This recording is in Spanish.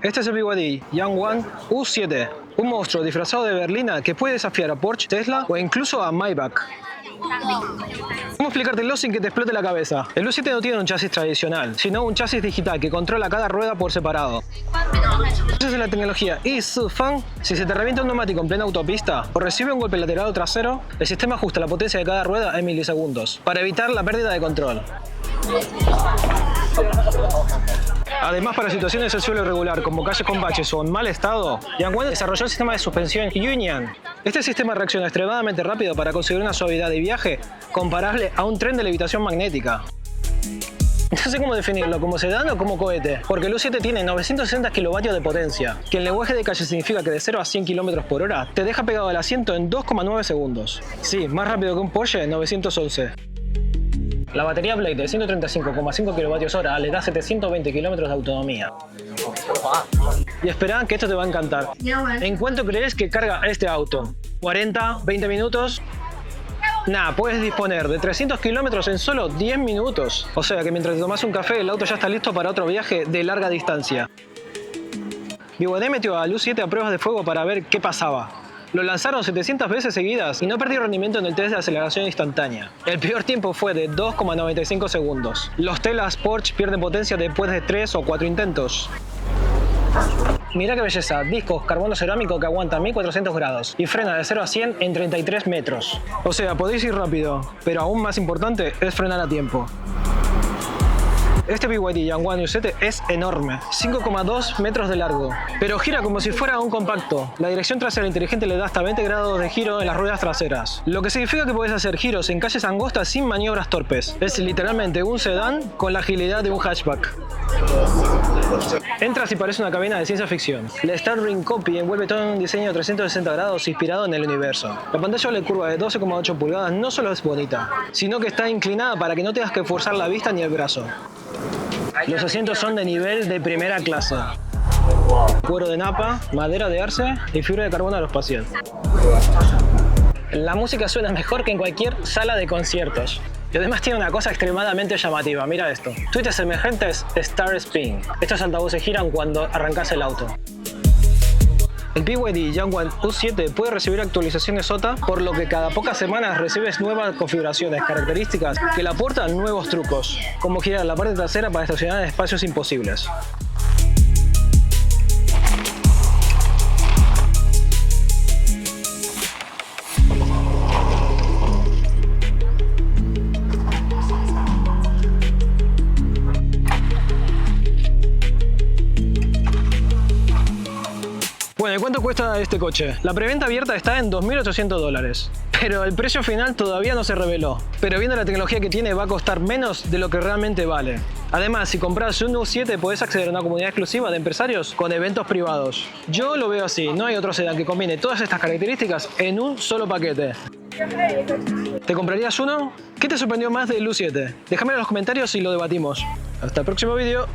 Este es el BYD Yangwang U7, un monstruo disfrazado de berlina que puede desafiar a Porsche, Tesla o incluso a Maybach. ¿Cómo explicártelo sin que te explote la cabeza? El U7 no tiene un chasis tradicional, sino un chasis digital que controla cada rueda por separado. Esa es la tecnología eSUFAN. Si se te revienta un neumático en plena autopista o recibe un golpe lateral o trasero, el sistema ajusta la potencia de cada rueda en milisegundos para evitar la pérdida de control. Además, para situaciones de suelo irregular, como calles con baches o en mal estado, Yangwang desarrolló el sistema de suspensión Union. Este sistema reacciona extremadamente rápido para conseguir una suavidad de viaje comparable a un tren de levitación magnética. No sé cómo definirlo, como sedán o como cohete, porque el U7 tiene 960 kilovatios de potencia, que en lenguaje de calle significa que de 0 a 100 km por hora te deja pegado al asiento en 2,9 segundos. Sí, más rápido que un Porsche 911. La batería Blade de 135,5 kWh le da 720 km de autonomía. Y espera que esto te va a encantar. ¿En cuánto crees que carga este auto? ¿40? ¿20 minutos? Nah, puedes disponer de 300 kilómetros en solo 10 minutos. O sea que mientras te tomas un café, el auto ya está listo para otro viaje de larga distancia. BYD metió al U7 a pruebas de fuego para ver qué pasaba. Lo lanzaron 700 veces seguidas y no perdió rendimiento en el test de aceleración instantánea. El peor tiempo fue de 2,95 segundos. Los Teslas Porsche pierden potencia después de 3 o 4 intentos. Mirá qué belleza, discos carbono cerámico que aguantan 1400 grados y frena de 0 a 100 en 33 metros. O sea, podéis ir rápido, pero aún más importante es frenar a tiempo. Este BYD Yangwang U7 es enorme, 5,2 metros de largo, pero gira como si fuera un compacto. La dirección trasera inteligente le da hasta 20 grados de giro en las ruedas traseras, lo que significa que puedes hacer giros en calles angostas sin maniobras torpes. Es literalmente un sedán con la agilidad de un hatchback. Entras y parece una cabina de ciencia ficción. La Starring Copy envuelve todo en un diseño de 360 grados inspirado en el universo. La pantalla OLED curva de 12,8 pulgadas no solo es bonita, sino que está inclinada para que no tengas que forzar la vista ni el brazo. Los asientos son de nivel de primera clase. Cuero de napa, madera de arce y fibra de carbono aeroespacial. La música suena mejor que en cualquier sala de conciertos. Y además tiene una cosa extremadamente llamativa, mira esto. Tweets emergentes Star Spin. Estos altavoces giran cuando arrancas el auto. El BYD Yangwang U7 puede recibir actualizaciones SOTA, por lo que cada pocas semanas recibes nuevas configuraciones, características que le aportan nuevos trucos, como girar la parte trasera para estacionar en espacios imposibles. Bueno, ¿y cuánto cuesta este coche? La preventa abierta está en $2.800, pero el precio final todavía no se reveló. Pero viendo la tecnología que tiene, va a costar menos de lo que realmente vale. Además, si compras un U7 podés acceder a una comunidad exclusiva de empresarios con eventos privados. Yo lo veo así, no hay otro sedán que combine todas estas características en un solo paquete. ¿Te comprarías uno? ¿Qué te sorprendió más del U7? Déjamelo en los comentarios y lo debatimos. Hasta el próximo vídeo.